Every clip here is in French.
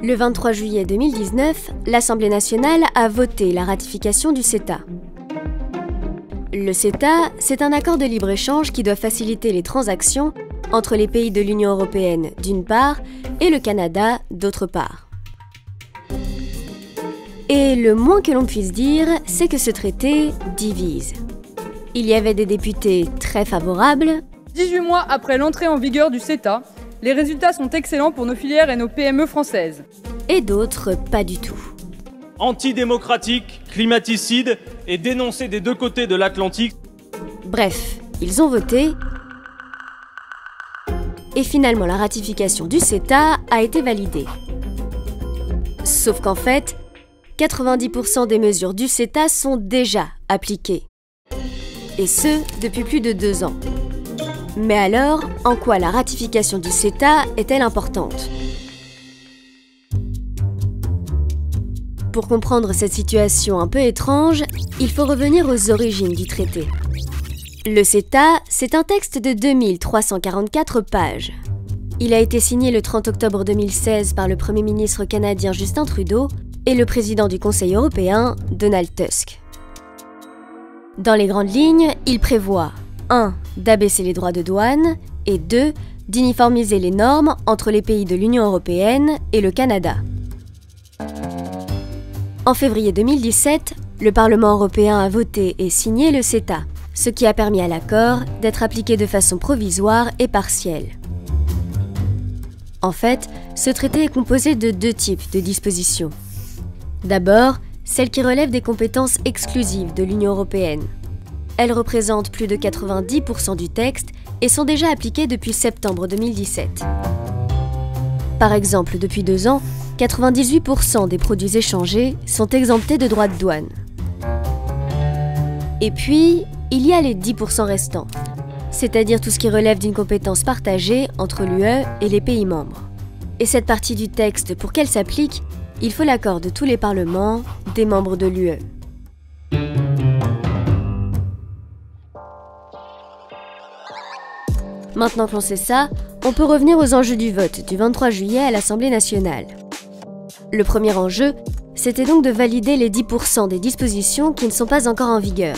Le 23 juillet 2019, l'Assemblée nationale a voté la ratification du CETA. Le CETA, c'est un accord de libre-échange qui doit faciliter les transactions entre les pays de l'Union européenne d'une part et le Canada d'autre part. Et le moins que l'on puisse dire, c'est que ce traité divise. Il y avait des députés très favorables. 18 mois après l'entrée en vigueur du CETA, les résultats sont excellents pour nos filières et nos PME françaises. Et d'autres pas du tout. Antidémocratique, climaticide et dénoncé des deux côtés de l'Atlantique. Bref, ils ont voté. Et finalement, la ratification du CETA a été validée. Sauf qu'en fait, 90% des mesures du CETA sont déjà appliquées. Et ce, depuis plus de 2 ans. Mais alors, en quoi la ratification du CETA est-elle importante? Pour comprendre cette situation un peu étrange, il faut revenir aux origines du traité. Le CETA, c'est un texte de 2344 pages. Il a été signé le 30 octobre 2016 par le Premier ministre canadien Justin Trudeau et le président du Conseil européen, Donald Tusk. Dans les grandes lignes, il prévoit 1. D'abaisser les droits de douane et 2. D'uniformiser les normes entre les pays de l'Union européenne et le Canada. En février 2017, le Parlement européen a voté et signé le CETA, ce qui a permis à l'accord d'être appliqué de façon provisoire et partielle. En fait, ce traité est composé de 2 types de dispositions. D'abord, celles qui relèvent des compétences exclusives de l'Union européenne. Elles représentent plus de 90% du texte et sont déjà appliquées depuis septembre 2017. Par exemple, depuis 2 ans, 98% des produits échangés sont exemptés de droits de douane. Et puis, il y a les 10% restants, c'est-à-dire tout ce qui relève d'une compétence partagée entre l'UE et les pays membres. Et cette partie du texte, pour qu'elle s'applique, il faut l'accord de tous les parlements des membres de l'UE. Maintenant que l'on sait ça, on peut revenir aux enjeux du vote du 23 juillet à l'Assemblée nationale. Le premier enjeu, c'était donc de valider les 10% des dispositions qui ne sont pas encore en vigueur.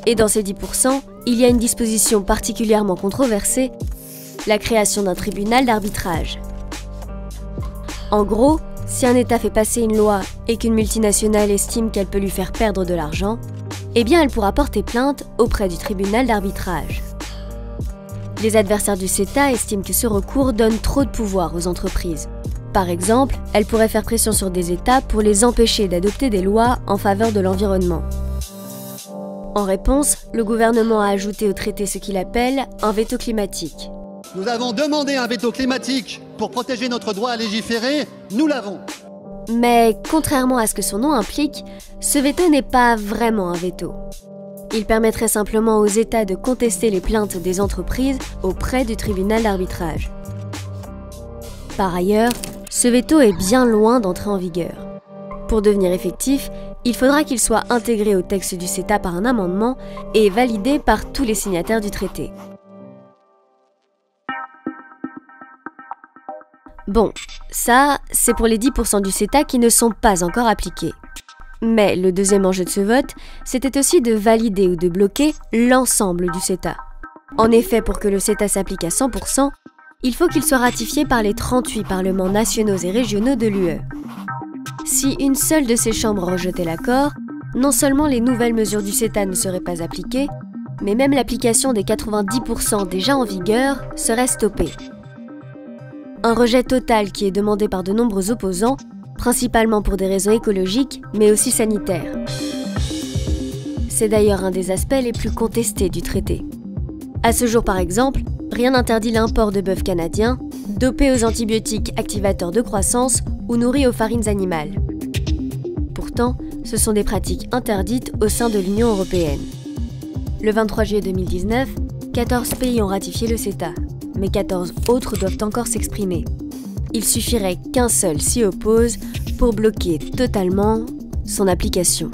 Et dans ces 10%, il y a une disposition particulièrement controversée, la création d'un tribunal d'arbitrage. En gros, si un État fait passer une loi et qu'une multinationale estime qu'elle peut lui faire perdre de l'argent, eh bien elle pourra porter plainte auprès du tribunal d'arbitrage. Les adversaires du CETA estiment que ce recours donne trop de pouvoir aux entreprises. Par exemple, elles pourraient faire pression sur des États pour les empêcher d'adopter des lois en faveur de l'environnement. En réponse, le gouvernement a ajouté au traité ce qu'il appelle un veto climatique. Nous avons demandé un veto climatique pour protéger notre droit à légiférer, nous l'avons. Mais contrairement à ce que son nom implique, ce veto n'est pas vraiment un veto. Il permettrait simplement aux États de contester les plaintes des entreprises auprès du tribunal d'arbitrage. Par ailleurs, ce veto est bien loin d'entrer en vigueur. Pour devenir effectif, il faudra qu'il soit intégré au texte du CETA par un amendement et validé par tous les signataires du traité. Bon, ça, c'est pour les 10% du CETA qui ne sont pas encore appliqués. Mais le deuxième enjeu de ce vote, c'était aussi de valider ou de bloquer l'ensemble du CETA. En effet, pour que le CETA s'applique à 100%, il faut qu'il soit ratifié par les 38 parlements nationaux et régionaux de l'UE. Si une seule de ces chambres rejetait l'accord, non seulement les nouvelles mesures du CETA ne seraient pas appliquées, mais même l'application des 90% déjà en vigueur serait stoppée. Un rejet total qui est demandé par de nombreux opposants, principalement pour des raisons écologiques, mais aussi sanitaires. C'est d'ailleurs un des aspects les plus contestés du traité. À ce jour, par exemple, rien n'interdit l'import de bœuf canadien, dopé aux antibiotiques activateurs de croissance ou nourri aux farines animales. Pourtant, ce sont des pratiques interdites au sein de l'Union européenne. Le 23 juillet 2019, 14 pays ont ratifié le CETA, mais 14 autres doivent encore s'exprimer. Il suffirait qu'un seul s'y oppose pour bloquer totalement son application.